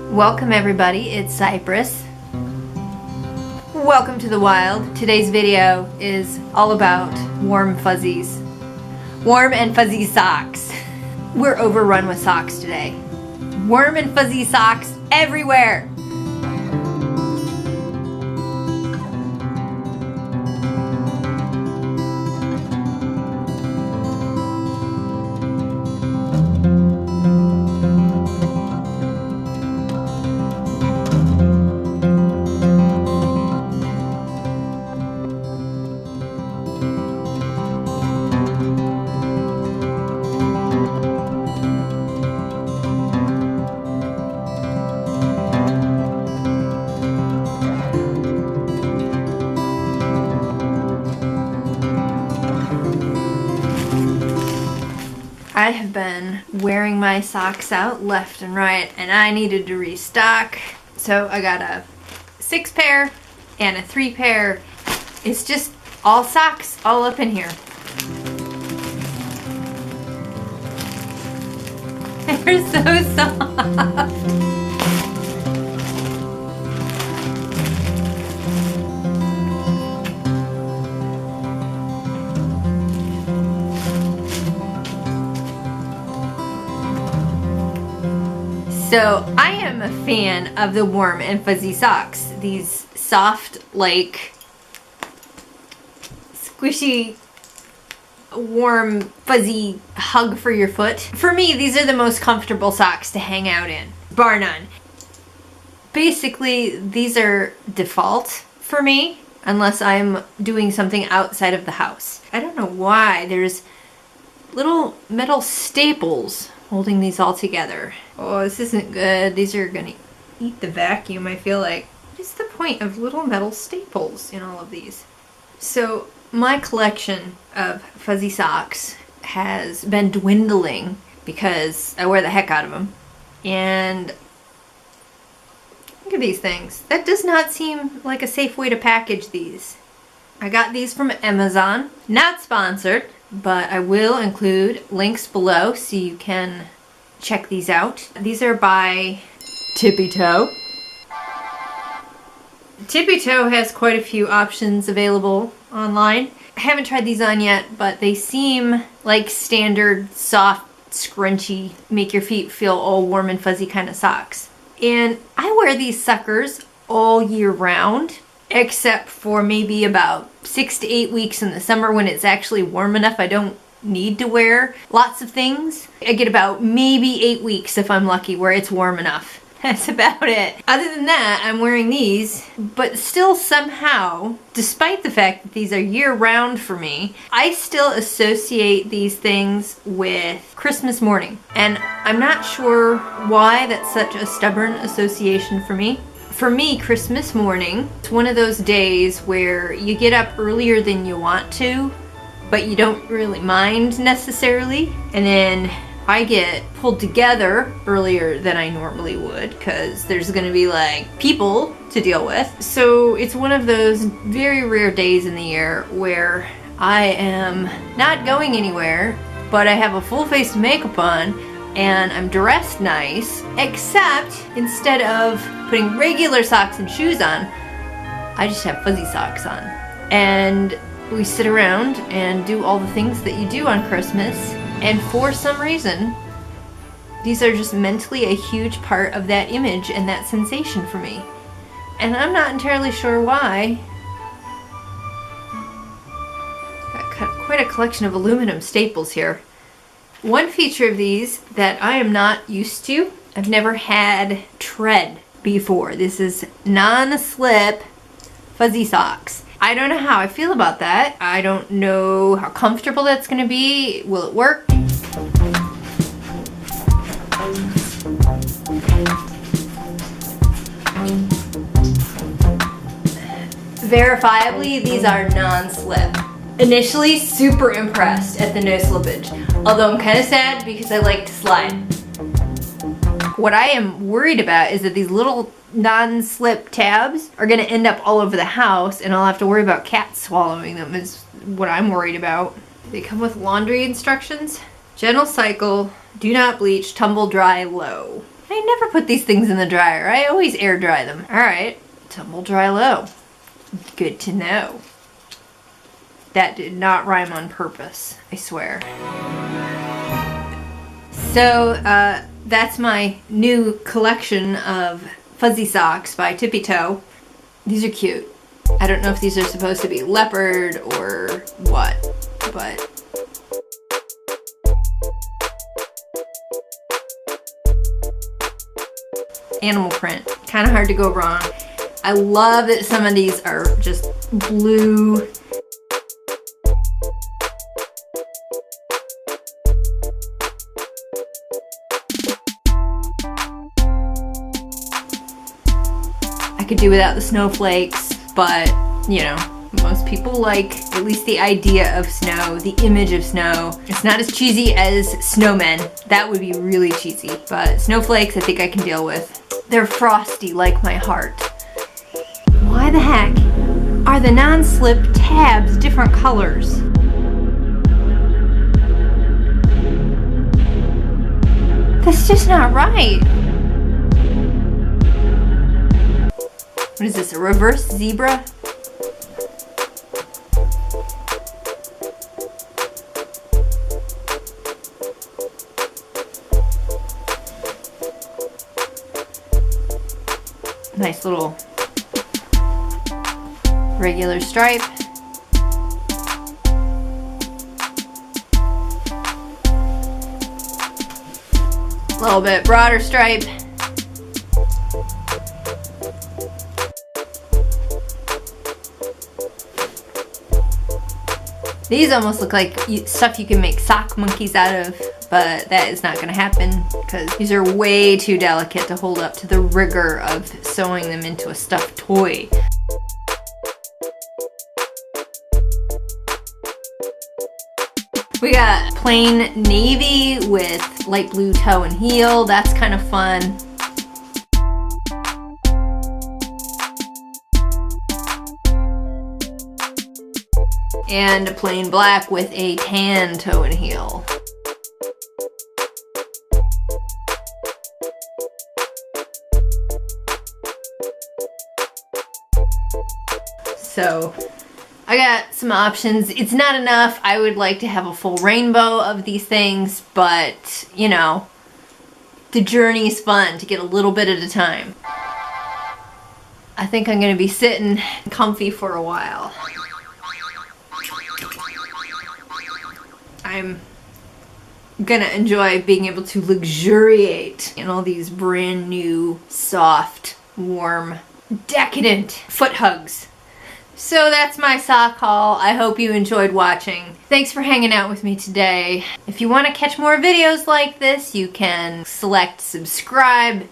Welcome everybody, it's Cypris. Welcome to the wild. Today's video is all about warm fuzzies. Warm and fuzzy socks. We're overrun with socks today. Warm and fuzzy socks everywhere. I have been wearing my socks out left and right, and I needed to restock. So I got a 6 pair and a 3 pair. It's just all socks all up in here. They're so soft. So I am a fan of the warm and fuzzy socks. These soft, like squishy, warm, fuzzy hug for your foot. For me, these are the most comfortable socks to hang out in, bar none. Basically, these are default for me, unless I'm doing something outside of the house. I don't know why there's little metal staples holding these all together. Oh, this isn't good. These are gonna eat the vacuum, I feel like. What is the point of little metal staples in all of these? So my collection of fuzzy socks has been dwindling because I wear the heck out of them. And look at these things. That does not seem like a safe way to package these. I got these from Amazon. Not sponsored, but I will include links below so you can check these out. These are by Tipi Toe. Tipi Toe has quite a few options available online. I haven't tried these on yet, but they seem like standard, soft, scrunchy, make your feet feel all warm and fuzzy kind of socks. And I wear these suckers all year round, except for maybe about 6 to 8 weeks in the summer when it's actually warm enough I don't need to wear lots of things. I get about maybe 8 weeks if I'm lucky where it's warm enough. That's about it. Other than that, I'm wearing these, but still somehow, despite the fact that these are year-round for me, I still associate these things with Christmas morning. And I'm not sure why that's such a stubborn association for me. For me, Christmas morning, it's one of those days where you get up earlier than you want to, but you don't really mind necessarily. And then I get pulled together earlier than I normally would because there's gonna be like people to deal with. So it's one of those very rare days in the year where I am not going anywhere, but I have a full face of makeup on and I'm dressed nice, except instead of putting regular socks and shoes on, I just have fuzzy socks on. And we sit around and do all the things that you do on Christmas, and for some reason, these are just mentally a huge part of that image and that sensation for me. And I'm not entirely sure why. Got quite a collection of aluminum staples here. One feature of these that I am not used to, I've never had tread before. This is non-slip fuzzy socks. I don't know how I feel about that. I don't know how comfortable that's gonna be. Will it work? Verifiably, these are non-slip. Initially, super impressed at the no slippage. Although I'm kind of sad because I like to slide. What I am worried about is that these little non-slip tabs are gonna end up all over the house and I'll have to worry about cats swallowing them is what I'm worried about. They come with laundry instructions. Gentle cycle, do not bleach, tumble dry low. I never put these things in the dryer. I always air dry them. All right, tumble dry low. Good to know. That did not rhyme on purpose, I swear. So that's my new collection of fuzzy socks by Tipi Toe. These are cute. I don't know if these are supposed to be leopard or what, but animal print. Kind of hard to go wrong. I love that some of these are just blue. I could do without the snowflakes, but you know, most people like at least the idea of snow, the image of snow. It's not as cheesy as snowmen. That would be really cheesy, but snowflakes I think I can deal with. They're frosty like my heart. Why the heck are the non-slip tabs different colors? That's just not right. What is this, a reverse zebra? Nice little regular stripe. A little bit broader stripe. These almost look like stuff you can make sock monkeys out of, but that is not gonna happen because these are way too delicate to hold up to the rigor of sewing them into a stuffed toy. We got plain navy with light blue toe and heel. That's kind of fun. And a plain black with a tan toe and heel. So I got some options. It's not enough. I would like to have a full rainbow of these things, but you know, the journey is fun to get a little bit at a time. I think I'm gonna be sitting comfy for a while. I'm gonna enjoy being able to luxuriate in all these brand new, soft, warm, decadent foot hugs. So that's my sock haul. I hope you enjoyed watching. Thanks for hanging out with me today. If you want to catch more videos like this, you can select subscribe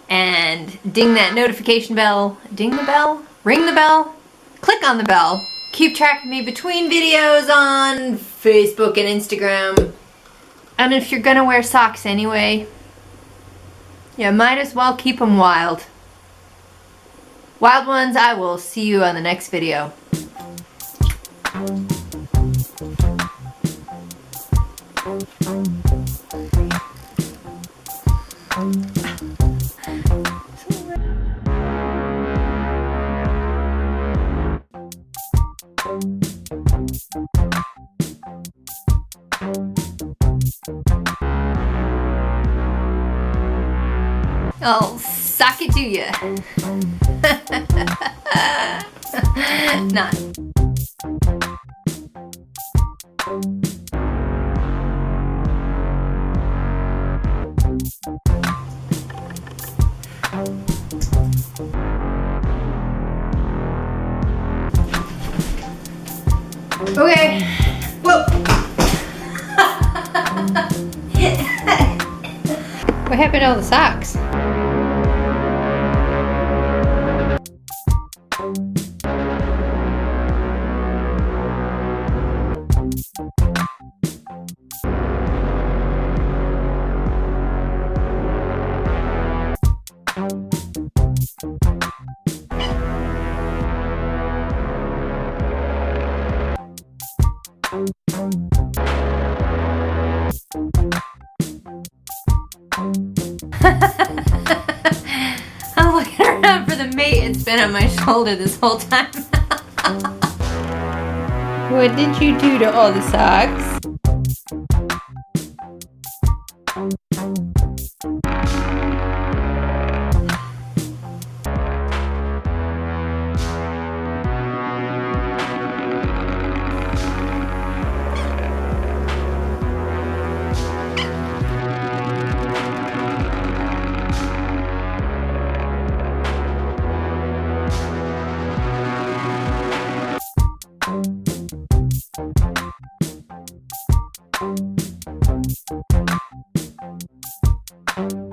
and ding that notification bell. Ding the bell? Ring the bell? Click on the bell. Keep track of me between videos on Facebook and Instagram. And if you're gonna wear socks anyway, you might as well keep them wild. Wild ones, I will see you on the next video. I'll sock it to you. Not. Okay. Whoa. What happened to all the socks? Ha ha ha. mate, it's been on my shoulder this whole time. What did you do to all the socks? Thank you.